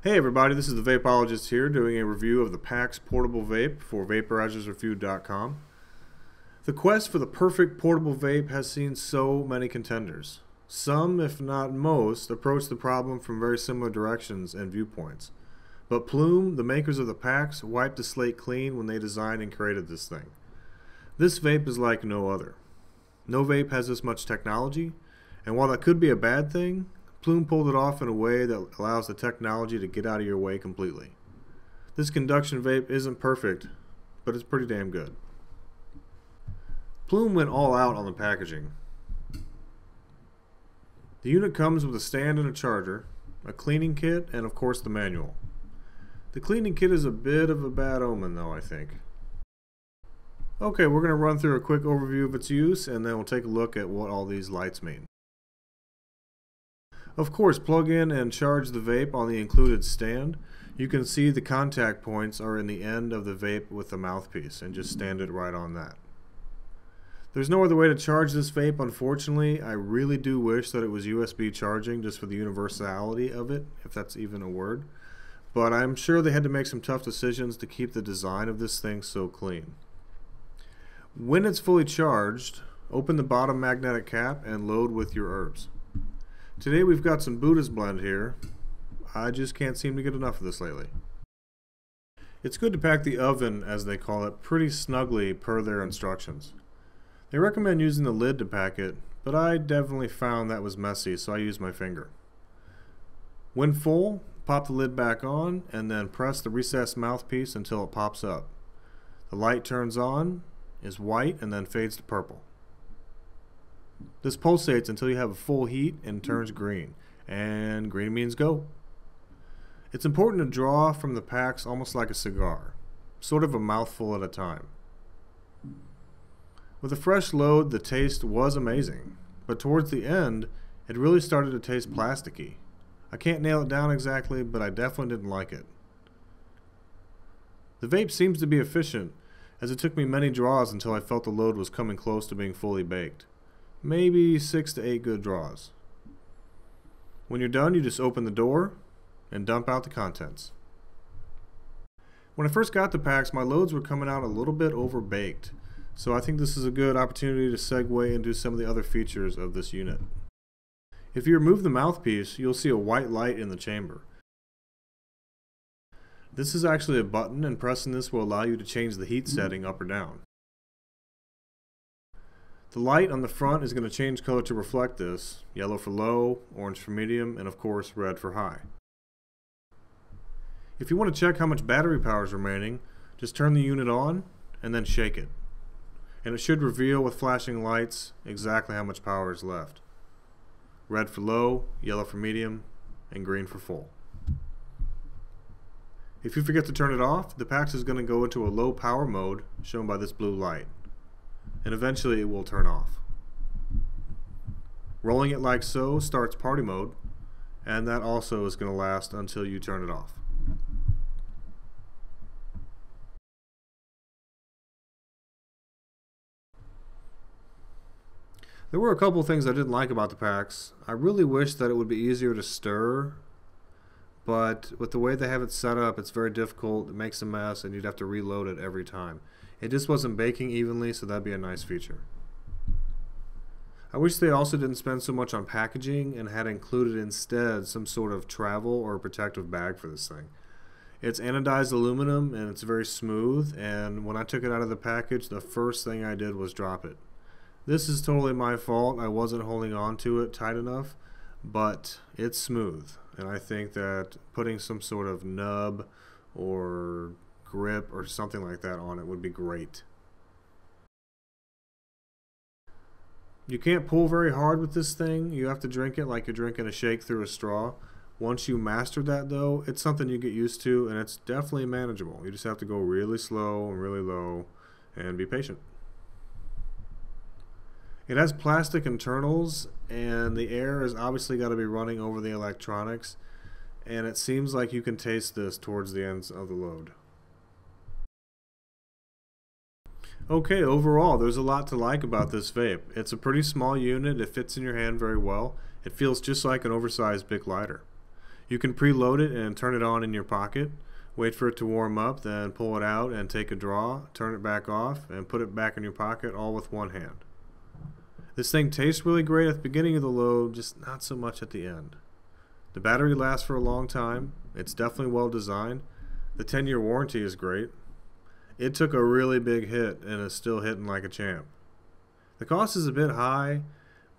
Hey everybody, this is the Vapeologist here doing a review of the PAX portable vape for VaporizersReview.com. The quest for the perfect portable vape has seen so many contenders. Some, if not most, approach the problem from very similar directions and viewpoints. But Ploom, the makers of the PAX, wiped the slate clean when they designed and created this thing. This vape is like no other. No vape has this much technology, and while that could be a bad thing, Ploom pulled it off in a way that allows the technology to get out of your way completely. This conduction vape isn't perfect, but it's pretty damn good. Ploom went all out on the packaging. The unit comes with a stand and a charger, a cleaning kit, and of course the manual. The cleaning kit is a bit of a bad omen though, I think. Okay, we're going to run through a quick overview of its use and then we'll take a look at what all these lights mean. Of course, plug in and charge the vape on the included stand. You can see the contact points are in the end of the vape with the mouthpiece, and just stand it right on that. There's no other way to charge this vape, unfortunately. I really do wish that it was USB charging just for the universality of it, if that's even a word. But I'm sure they had to make some tough decisions to keep the design of this thing so clean. When it's fully charged, open the bottom magnetic cap and load with your herbs. Today we've got some Buddha's blend here. I just can't seem to get enough of this lately. It's good to pack the oven, as they call it, pretty snugly per their instructions. They recommend using the lid to pack it, but I definitely found that was messy, so I used my finger. When full, pop the lid back on and then press the recessed mouthpiece until it pops up. The light turns on, is white, and then fades to purple. This pulsates until you have a full heat and turns green, and green means go. It's important to draw from the packs almost like a cigar, sort of a mouthful at a time. With a fresh load, the taste was amazing, but towards the end, it really started to taste plasticky. I can't nail it down exactly, but I definitely didn't like it. The vape seems to be efficient, as it took me many draws until I felt the load was coming close to being fully baked. Maybe 6 to 8 good draws. When you're done, you just open the door and dump out the contents. When I first got the packs, my loads were coming out a little bit overbaked, so I think this is a good opportunity to segue into some of the other features of this unit. If you remove the mouthpiece, you'll see a white light in the chamber. This is actually a button, and pressing this will allow you to change the heat setting up or down. The light on the front is going to change color to reflect this, yellow for low, orange for medium, and of course red for high. If you want to check how much battery power is remaining, just turn the unit on and then shake it. And it should reveal with flashing lights exactly how much power is left. Red for low, yellow for medium, and green for full. If you forget to turn it off, the PAX is going to go into a low power mode shown by this blue light, and eventually it will turn off. Rolling it like so starts party mode, and that also is going to last until you turn it off. There were a couple things I didn't like about the PAX. I really wish that it would be easier to stir, but with the way they have it set up, it's very difficult. It makes a mess and you'd have to reload it every time. It just wasn't baking evenly, so that'd be a nice feature. I wish they also didn't spend so much on packaging and had included instead some sort of travel or protective bag for this thing. It's anodized aluminum and it's very smooth, and when I took it out of the package, the first thing I did was drop it. This is totally my fault. I wasn't holding on to it tight enough, but it's smooth, and I think that putting some sort of nub or grip or something like that on it would be great. You can't pull very hard with this thing. You have to drink it like you're drinking a shake through a straw. Once you master that though, it's something you get used to, and it's definitely manageable. You just have to go really slow and really low and be patient. It has plastic internals, and the air has obviously got to be running over the electronics, and it seems like you can taste this towards the ends of the load. Okay, overall, there's a lot to like about this vape. It's a pretty small unit, it fits in your hand very well. It feels just like an oversized big lighter. You can preload it and turn it on in your pocket, wait for it to warm up, then pull it out and take a draw, turn it back off, and put it back in your pocket all with one hand. This thing tastes really great at the beginning of the load, just not so much at the end. The battery lasts for a long time, it's definitely well designed, the 10-year warranty is great. It took a really big hit and is still hitting like a champ. The cost is a bit high,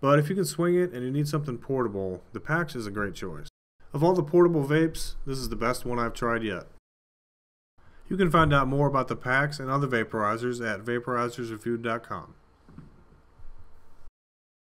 but if you can swing it and you need something portable, the PAX is a great choice. Of all the portable vapes, this is the best one I've tried yet. You can find out more about the PAX and other vaporizers at vaporizersreviewed.com.